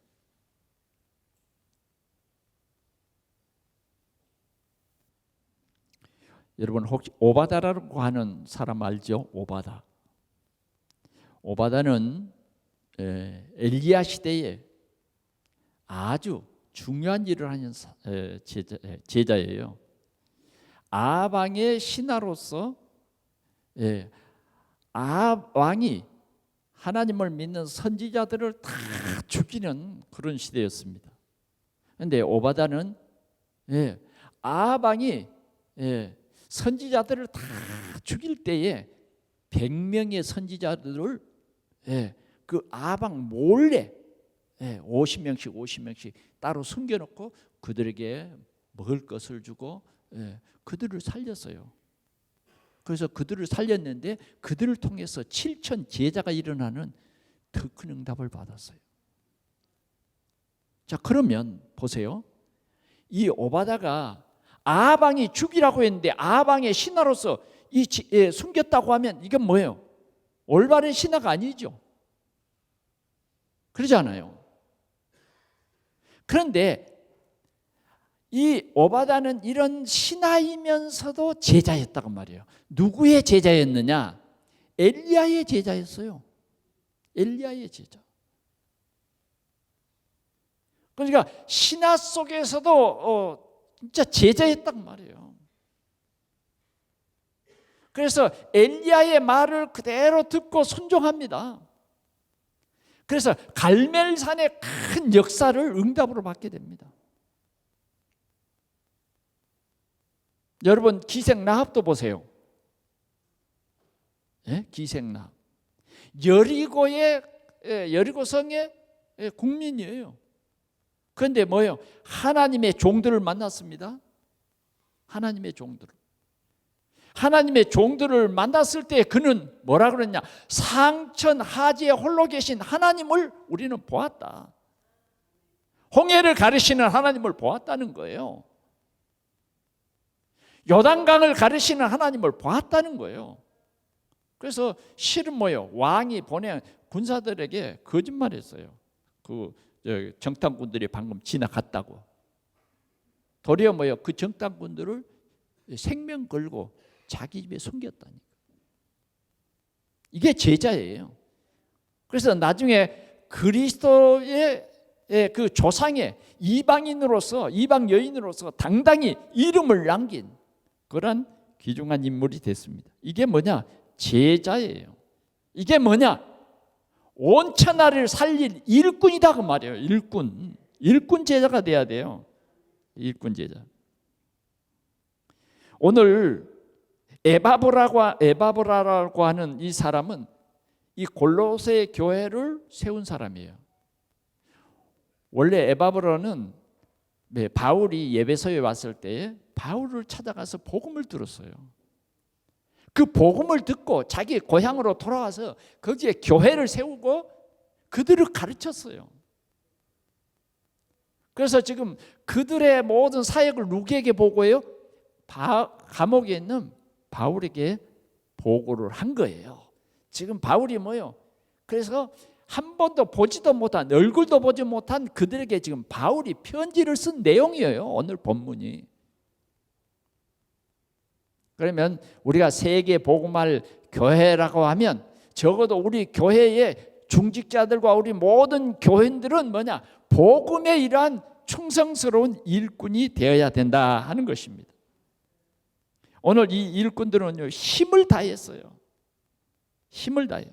여러분 혹시 오바다라고 하는 사람 알죠? 오바다는 엘리야 시대에 아주 중요한 일을 하는 제자예요. 아합 왕의 신하로서 아합 왕이 하나님을 믿는 선지자들을 다 죽이는 그런 시대였습니다. 그런데 오바다는 아합 왕이 선지자들을 다 죽일 때에 100명의 선지자들을 그 아합 왕 몰래 50명씩 따로 숨겨놓고 그들에게 먹을 것을 주고 그들을 살렸어요. 그래서 그들을 살렸는데 그들을 통해서 7천 제자가 일어나는 더 큰 응답을 받았어요. 자, 그러면 보세요. 이 오바다가 아합 왕이 죽이라고 했는데 아합 왕의 신하로서 숨겼다고 하면 이건 뭐예요? 올바른 신하가 아니죠. 그러지 않아요. 그런데 이 오바다는 이런 신하이면서도 제자였다고 말이에요. 누구의 제자였느냐? 엘리야의 제자였어요. 엘리야의 제자. 그러니까 신하 속에서도 진짜 제자였다고 말이에요. 그래서 엘리야의 말을 그대로 듣고 순종합니다. 그래서 갈멜산의 큰 역사를 응답으로 받게 됩니다. 여러분 기생라합도 보세요. 기생라합. 여리고성의 국민이에요. 그런데 뭐예요? 하나님의 종들을 만났습니다. 하나님의 종들을 만났을 때 그는 뭐라 그랬냐? 상천 하지에 홀로 계신 하나님을 우리는 보았다. 홍해를 가르시는 하나님을 보았다는 거예요. 요단강을 가르시는 하나님을 보았다는 거예요. 그래서 실은 뭐예요? 왕이 보낸 군사들에게 거짓말했어요. 그 정탐꾼들이 방금 지나갔다고. 도리어 뭐예요? 그 정탐꾼들을 생명 걸고 자기 집에 숨겼다니까. 이게 제자예요. 그래서 나중에 그리스도의 그 조상의 이방 여인으로서 당당히 이름을 남긴 그런 귀중한 인물이 됐습니다. 이게 뭐냐? 제자예요. 이게 뭐냐? 온 천하를 살릴 일꾼이다 그 말이에요. 일꾼 제자가 돼야 돼요. 일꾼 제자. 오늘 에바브라라고 하는 이 사람은 이 골로새 교회를 세운 사람이에요. 원래 에바브라는 바울이 예배소에 왔을 때 바울을 찾아가서 복음을 들었어요. 그 복음을 듣고 자기 고향으로 돌아와서 거기에 교회를 세우고 그들을 가르쳤어요. 그래서 지금 그들의 모든 사역을 누구에게 보고해요? 감옥에 있는 바울에게 보고를 한 거예요. 지금 바울이 뭐예요? 그래서 한 번도 보지도 못한, 얼굴도 보지 못한 그들에게 지금 바울이 편지를 쓴 내용이에요. 오늘 본문이. 그러면 우리가 세계 복음할 교회라고 하면 적어도 우리 교회의 중직자들과 우리 모든 교인들은 뭐냐? 복음에 이러한 충성스러운 일꾼이 되어야 된다 하는 것입니다. 오늘 이 일꾼들은요, 힘을 다했어요. 힘을 다해요.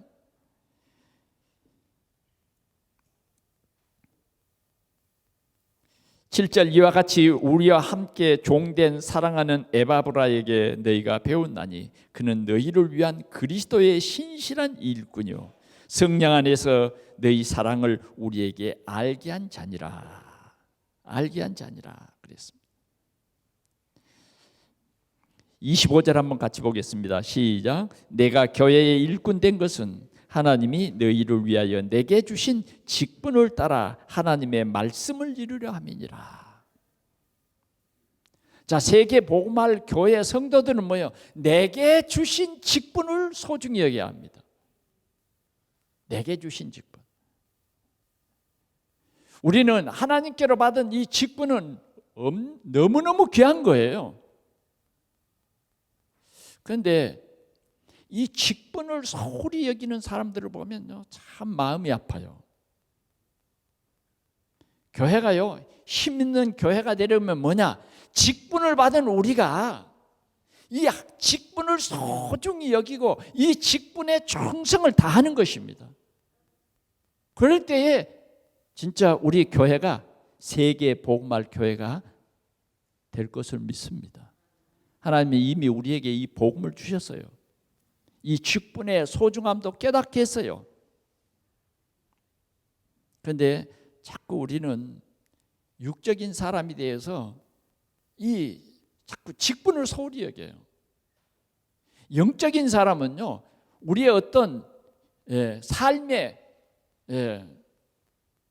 7절 이와 같이 우리와 함께 종된 사랑하는 에바브라에게 너희가 배웠나니 그는 너희를 위한 그리스도의 신실한 일꾼이요 성령 안에서 너희 사랑을 우리에게 알게 한 자니라. 알게 한 자니라 그랬습니다. 25절 한번 같이 보겠습니다. 시작. 내가 교회의 일꾼 된 것은 하나님이 너희를 위하여 내게 주신 직분을 따라 하나님의 말씀을 이루려 함이니라. 자, 세계 복음할 교회 성도들은 뭐예요? 내게 주신 직분을 소중히 여겨야 합니다. 내게 주신 직분. 우리는 하나님께로 받은 이 직분은 너무너무 귀한 거예요. 그런데 이 직분을 소홀히 여기는 사람들을 보면요, 참 마음이 아파요. 교회가요, 힘 있는 교회가 되려면 뭐냐? 직분을 받은 우리가 이 직분을 소중히 여기고 이 직분에 충성을 다하는 것입니다. 그럴 때에 진짜 우리 교회가 세계 복음할 교회가 될 것을 믿습니다. 하나님이 이미 우리에게 이 복음을 주셨어요. 이 직분의 소중함도 깨닫게 했어요. 그런데 자꾸 우리는 육적인 사람이 되어서 이 자꾸 직분을 소홀히 여겨요. 영적인 사람은요, 우리의 어떤 삶의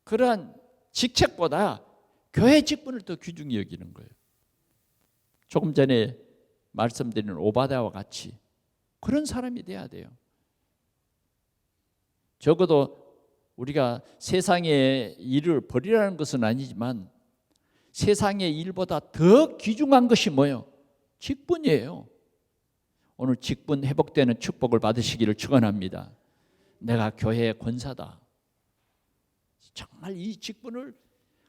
그러한 직책보다 교회 직분을 더 귀중히 여기는 거예요. 조금 전에 말씀드린 오바댜와 같이 그런 사람이 돼야 돼요. 적어도 우리가 세상의 일을 버리라는 것은 아니지만 세상의 일보다 더 귀중한 것이 뭐예요? 직분이에요. 오늘 직분 회복되는 축복을 받으시기를 축원합니다. 내가 교회의 권사다. 정말 이 직분을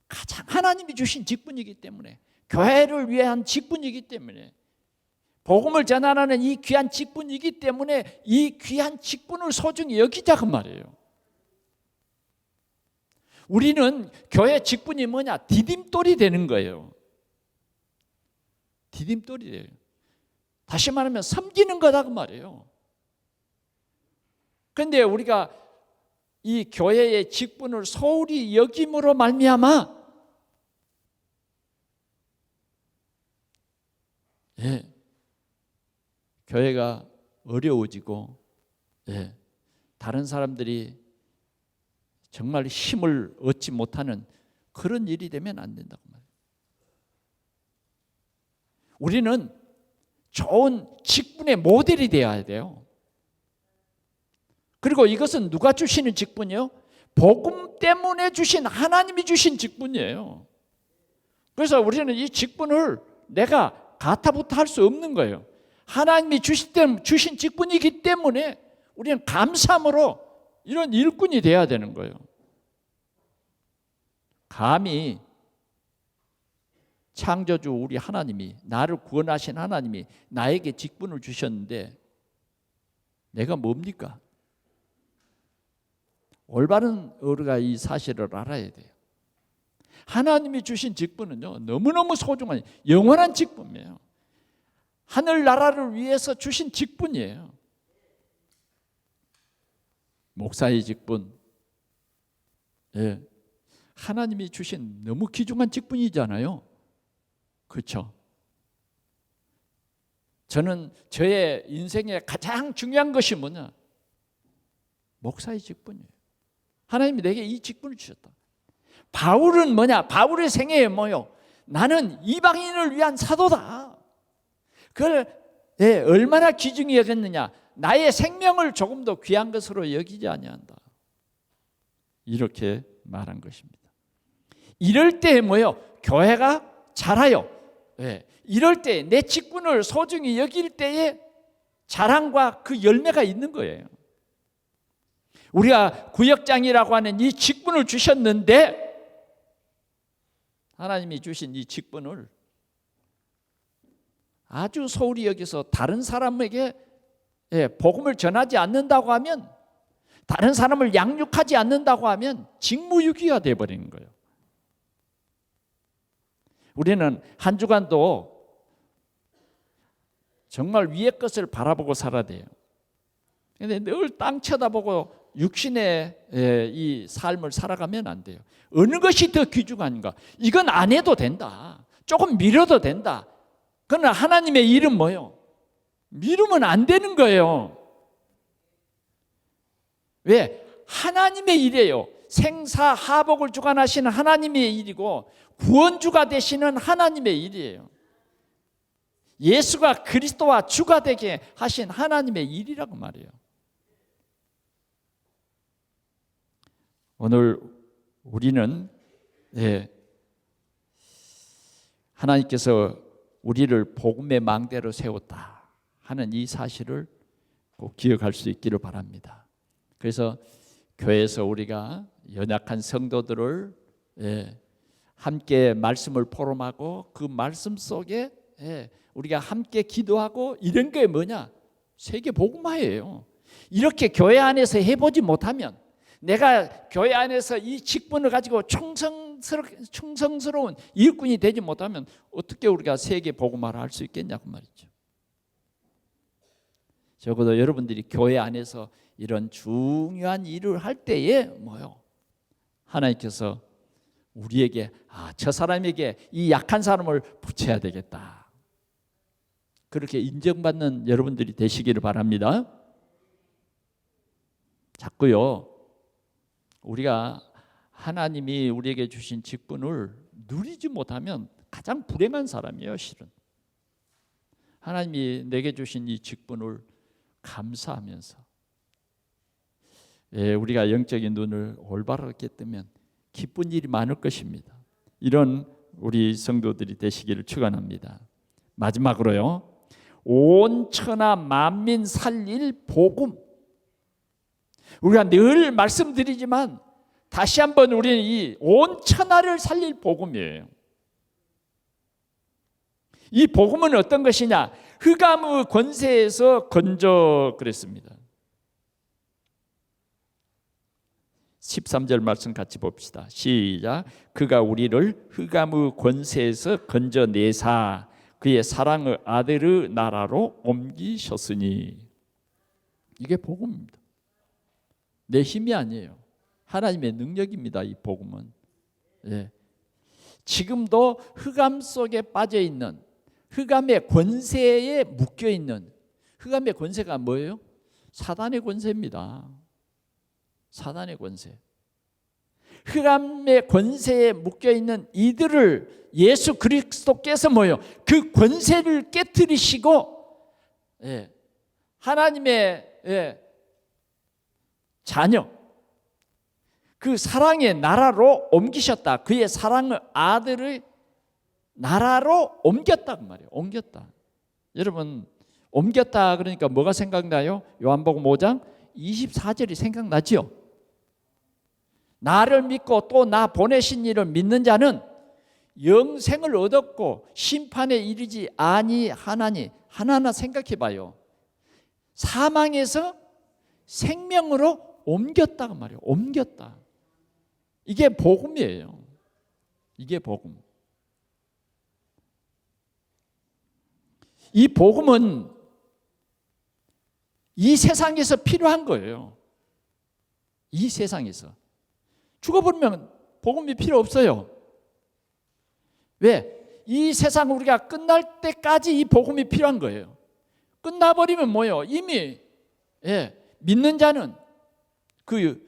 가장 하나님이 주신 직분이기 때문에, 교회를 위한 직분이기 때문에, 복음을 전하는 이 귀한 직분이기 때문에 이 귀한 직분을 소중히 여기자 그 말이에요. 우리는 교회 직분이 뭐냐? 디딤돌이 되는 거예요. 디딤돌이 돼요. 다시 말하면 섬기는 거다 그 말이에요. 그런데 우리가 이 교회의 직분을 소홀히 여김으로 말미암아 교회가 어려워지고 다른 사람들이 정말 힘을 얻지 못하는 그런 일이 되면 안 된다고 말이에요. 우리는 좋은 직분의 모델이 되어야 돼요. 그리고 이것은 누가 주시는 직분이요? 복음 때문에 주신, 하나님이 주신 직분이에요. 그래서 우리는 이 직분을 내가 가타부타 할 수 없는 거예요. 하나님이 주신 직분이기 때문에 우리는 감사함으로 이런 일꾼이 돼야 되는 거예요. 감히 창조주 우리 하나님이, 나를 구원하신 하나님이 나에게 직분을 주셨는데 내가 뭡니까? 올바른 우리가 이 사실을 알아야 돼요. 하나님이 주신 직분은요, 너무너무 소중한 영원한 직분이에요. 하늘나라를 위해서 주신 직분이에요. 목사의 직분, 하나님이 주신 너무 귀중한 직분이잖아요. 그렇죠? 저는 저의 인생에 가장 중요한 것이 뭐냐? 목사의 직분이에요. 하나님이 내게 이 직분을 주셨다. 바울은 뭐냐? 바울의 생애에 뭐요? 나는 이방인을 위한 사도다. 그걸 얼마나 귀중히 여겼느냐? 나의 생명을 조금 더 귀한 것으로 여기지 아니한다. 이렇게 말한 것입니다. 이럴 때 뭐요? 교회가 자라요. 이럴 때 내 직분을 소중히 여길 때에 자랑과 그 열매가 있는 거예요. 우리가 구역장이라고 하는 이 직분을 주셨는데 하나님이 주신 이 직분을 아주 소홀히 여기서 다른 사람에게 복음을 전하지 않는다고 하면, 다른 사람을 양육하지 않는다고 하면 직무유기가 되어버리는 거예요. 우리는 한 주간도 정말 위의 것을 바라보고 살아야 돼요. 그런데 늘 땅 쳐다보고 육신의 이 삶을 살아가면 안 돼요. 어느 것이 더 귀중한가? 이건 안 해도 된다. 조금 미뤄도 된다. 그러나 하나님의 일은 뭐예요? 미루면 안 되는 거예요. 왜? 하나님의 일이에요. 생사하복을 주관하시는 하나님의 일이고 구원주가 되시는 하나님의 일이에요. 예수가 그리스도와 주가 되게 하신 하나님의 일이라고 말해요. 오늘 우리는 하나님께서 우리를 복음의 망대로 세웠다 하는 이 사실을 꼭 기억할 수 있기를 바랍니다. 그래서 교회에서 우리가 연약한 성도들을 함께 말씀을 포럼하고 그 말씀 속에 우리가 함께 기도하고 이런 게 뭐냐? 세계 복음화예요. 이렇게 교회 안에서 해보지 못하면, 내가 교회 안에서 이 직분을 가지고 충성스러운 일꾼이 되지 못하면 어떻게 우리가 세계 복음화를 할 수 있겠냐고 말이죠. 적어도 여러분들이 교회 안에서 이런 중요한 일을 할 때에 뭐요? 하나님께서 우리에게 저 사람에게 이 약한 사람을 붙여야 되겠다. 그렇게 인정받는 여러분들이 되시기를 바랍니다. 자꾸요, 우리가 하나님이 우리에게 주신 직분을 누리지 못하면 가장 불행한 사람이에요, 실은. 하나님이 내게 주신 이 직분을 감사하면서 우리가 영적인 눈을 올바르게 뜨면 기쁜 일이 많을 것입니다. 이런 우리 성도들이 되시기를 축원합니다. 마지막으로요, 온 천하 만민 살릴 복음. 우리가 늘 말씀드리지만 다시 한번 우리는 이 온 천하를 살릴 복음이에요. 이 복음은 어떤 것이냐? 흑암의 권세에서 건져 그랬습니다. 13절 말씀 같이 봅시다. 시작. 그가 우리를 흑암의 권세에서 건져내사 그의 사랑의 아들의 나라로 옮기셨으니. 이게 복음입니다. 내 힘이 아니에요. 하나님의 능력입니다. 이 복음은. 지금도 흑암 속에 빠져 있는, 흑암의 권세에 묶여 있는, 흑암의 권세가 뭐예요? 사단의 권세입니다. 사단의 권세. 흑암의 권세에 묶여 있는 이들을 예수 그리스도께서 뭐예요? 그 권세를 깨뜨리시고 하나님의 자녀, 그 사랑의 나라로 옮기셨다. 그의 사랑의 아들의 나라로 옮겼다고 말이에요. 옮겼다. 여러분, 옮겼다 그러니까 뭐가 생각나요? 요한복음 5장 24절이 생각나지요? 나를 믿고 또 나 보내신 이를 믿는 자는 영생을 얻었고 심판에 이르지 아니하나니. 하나하나 생각해 봐요. 사망에서 생명으로 옮겼다고 말이에요. 옮겼다. 이게 복음이에요. 이게 복음. 이 복음은 이 세상에서 필요한 거예요. 이 세상에서. 죽어버리면 복음이 필요 없어요. 왜? 이 세상 우리가 끝날 때까지 이 복음이 필요한 거예요. 끝나버리면 뭐예요? 이미 믿는 자는 그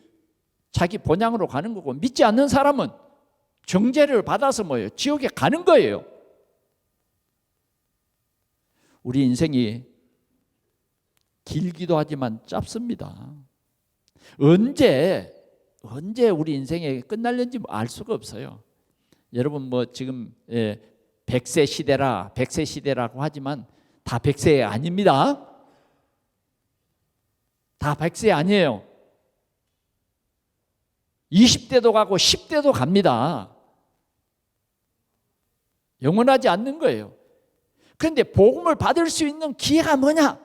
자기 본향으로 가는 거고, 믿지 않는 사람은 정죄를 받아서 뭐예요? 지옥에 가는 거예요. 우리 인생이 길기도 하지만 짧습니다. 언제 우리 인생이 끝날는지 알 수가 없어요. 여러분 지금 100세 시대라고 하지만 다 100세 아닙니다. 다 100세 아니에요. 20대도 가고 10대도 갑니다. 영원하지 않는 거예요. 그런데 복음을 받을 수 있는 기회가 뭐냐?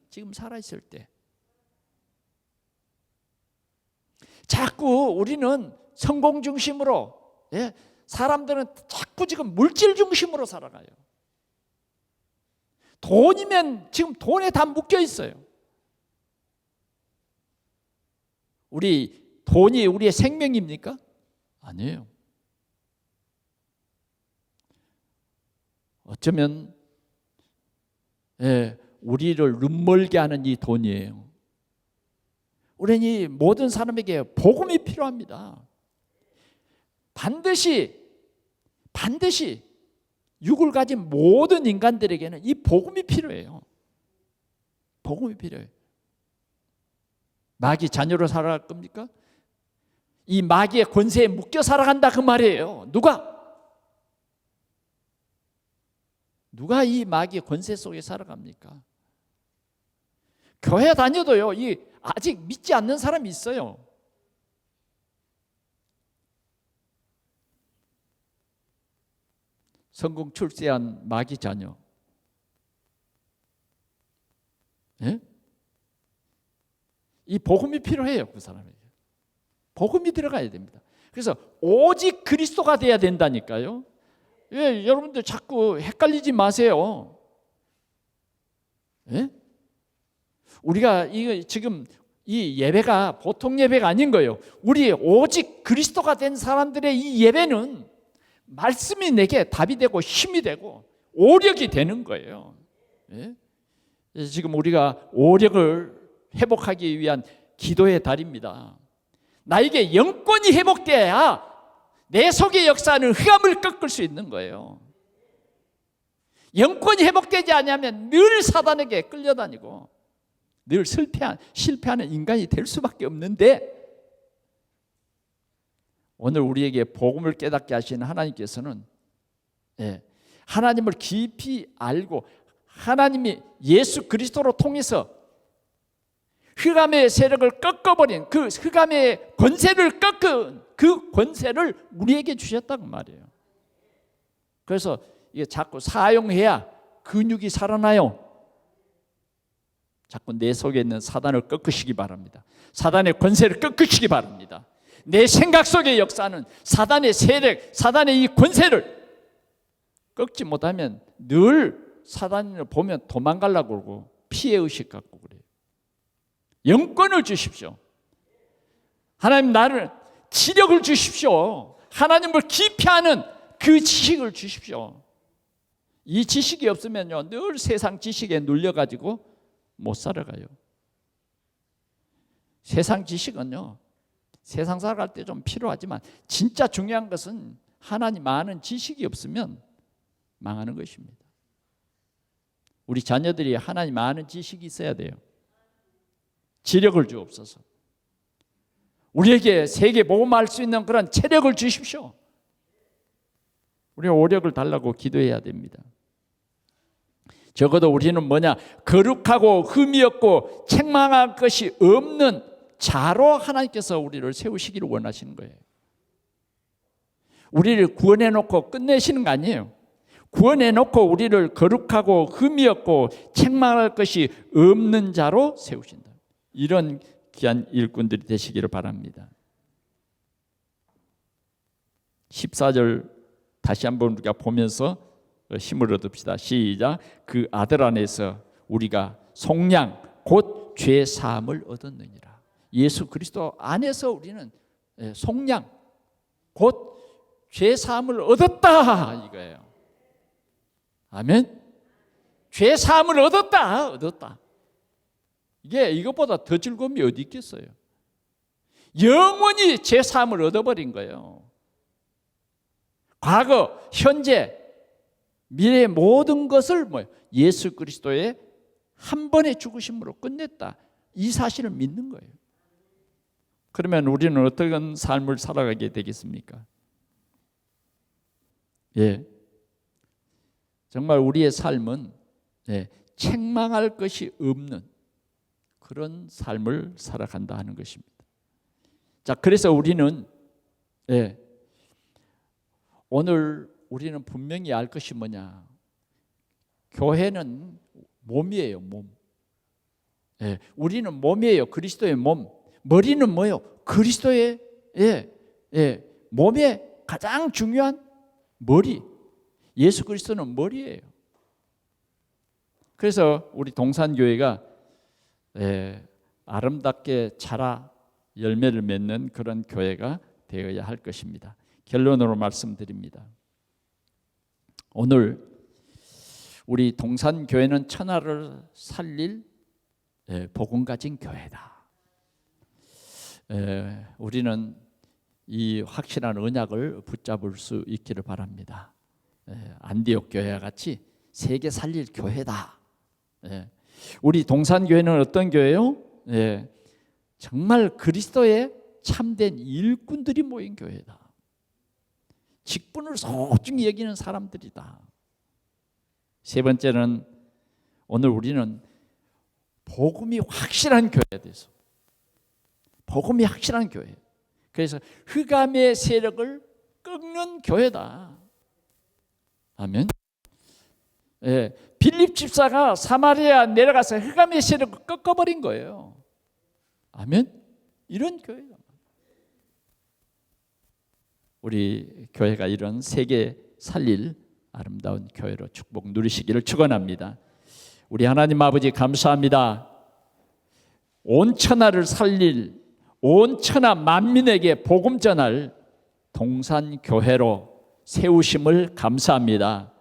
지금 살아있을 때. 자꾸 우리는 성공 중심으로, 사람들은 자꾸 지금 물질 중심으로 살아가요. 돈이면 지금 돈에 다 묶여 있어요. 돈이 우리의 생명입니까? 아니에요. 어쩌면 우리를 눈멀게 하는 이 돈이에요. 우리는 이 모든 사람에게 복음이 필요합니다. 반드시 육을 가진 모든 인간들에게는 이 복음이 필요해요. 복음이 필요해요. 마귀 자녀로 살아갈 겁니까? 이 마귀의 권세에 묶여 살아간다 그 말이에요. 누가 이 마귀의 권세 속에 살아갑니까? 교회 다녀도요, 아직 믿지 않는 사람이 있어요. 성공 출세한 마귀 자녀. 이 복음이 필요해요. 그 사람에게 복음이 들어가야 됩니다. 그래서 오직 그리스도가 돼야 된다니까요. 여러분들 자꾸 헷갈리지 마세요. 우리가 지금 이 예배가 보통 예배가 아닌 거예요. 우리 오직 그리스도가 된 사람들의 이 예배는 말씀이 내게 답이 되고 힘이 되고 오력이 되는 거예요. 지금 우리가 오력을 회복하기 위한 기도의 달입니다. 나에게 영권이 회복돼야 내 속의 역사는 흑암을 꺾을 수 있는 거예요. 영권이 회복되지 않으면 늘 사단에게 끌려다니고 늘 실패하는 인간이 될 수밖에 없는데, 오늘 우리에게 복음을 깨닫게 하시는 하나님께서는 하나님을 깊이 알고 하나님이 예수 그리스도로 통해서 흑암의 세력을 꺾어버린 그 흑암의 권세를 꺾은 그 권세를 우리에게 주셨다고 말이에요. 그래서 이게 자꾸 사용해야 근육이 살아나요. 자꾸 내 속에 있는 사단을 꺾으시기 바랍니다. 사단의 권세를 꺾으시기 바랍니다. 내 생각 속의 역사는 사단의 세력, 사단의 이 권세를 꺾지 못하면 늘 사단을 보면 도망가려고 그러고 피해의식 갖고 그래요. 영권을 주십시오. 하나님 나를 지력을 주십시오. 하나님을 깊이 아는 그 지식을 주십시오. 이 지식이 없으면요, 늘 세상 지식에 눌려가지고 못 살아가요. 세상 지식은요, 세상 살아갈 때 좀 필요하지만 진짜 중요한 것은 하나님 아는 지식이 없으면 망하는 것입니다. 우리 자녀들이 하나님 아는 지식이 있어야 돼요. 지력을 주옵소서. 우리에게 세계 복음할 수 있는 그런 체력을 주십시오. 우리가 오력을 달라고 기도해야 됩니다. 적어도 우리는 뭐냐? 거룩하고 흠이 없고 책망할 것이 없는 자로 하나님께서 우리를 세우시기를 원하시는 거예요. 우리를 구원해 놓고 끝내시는 거 아니에요. 구원해 놓고 우리를 거룩하고 흠이 없고 책망할 것이 없는 자로 세우신다. 이런 귀한 일꾼들이 되시기를 바랍니다. 14절 다시 한번 우리가 보면서 힘을 얻읍시다. 시작. 그 아들 안에서 우리가 속량 곧 죄 사함을 얻었느니라. 예수 그리스도 안에서 우리는 속량 곧 죄 사함을 얻었다 이거예요. 아멘. 죄 사함을 얻었다. 이게 이것보다 더 즐거움이 어디 있겠어요? 영원히 죄 사함을 얻어버린 거예요. 과거, 현재, 미래의 모든 것을 예수 그리스도의 한 번의 죽으심으로 끝냈다. 이 사실을 믿는 거예요. 그러면 우리는 어떤 삶을 살아가게 되겠습니까? 정말 우리의 삶은 책망할 것이 없는 그런 삶을 살아간다 하는 것입니다. 자, 그래서 우리는 오늘 우리는 분명히 알 것이 뭐냐? 교회는 몸이에요, 몸. 예, 우리는 몸이에요, 그리스도의 몸. 머리는 뭐예요? 그리스도의 몸의 가장 중요한 머리. 예수 그리스도는 머리예요. 그래서 우리 동산교회가 아름답게 자라 열매를 맺는 그런 교회가 되어야 할 것입니다. 결론으로 말씀드립니다. 오늘 우리 동산교회는 천하를 살릴 복음 가진 교회다. 우리는 이 확실한 언약을 붙잡을 수 있기를 바랍니다. 안디옥 교회와 같이 세계 살릴 교회다. 우리 동산교회는 어떤 교회요? 정말 그리스도의 참된 일꾼들이 모인 교회다. 직분을 소중히 여기는 사람들이다. 세 번째는 오늘 우리는 복음이 확실한 교회에 대해서, 복음이 확실한 교회. 그래서 흑암의 세력을 꺾는 교회다. 아멘. 빌립 집사가 사마리아 내려가서 흑암의 세력을 꺾어버린 거예요. 아멘. 이런 교회가, 우리 교회가 이런 세계 살릴 아름다운 교회로 축복 누리시기를 축원합니다. 우리 하나님 아버지 감사합니다. 온 천하를 살릴, 온 천하 만민에게 복음 전할 동산교회로 세우심을 감사합니다.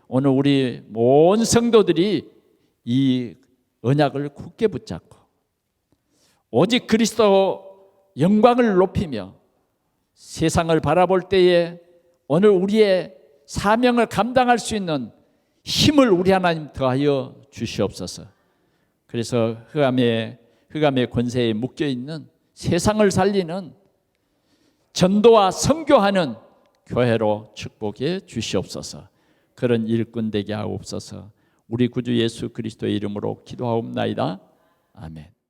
오늘 우리 온 성도들이 이 언약을 굳게 붙잡고 오직 그리스도 영광을 높이며 세상을 바라볼 때에 오늘 우리의 사명을 감당할 수 있는 힘을 우리 하나님 더하여 주시옵소서. 그래서 흑암의 권세에 묶여있는 세상을 살리는 전도와 선교하는 교회로 축복해 주시옵소서. 그런 일꾼 되게 하옵소서. 우리 구주 예수 그리스도의 이름으로 기도하옵나이다. 아멘.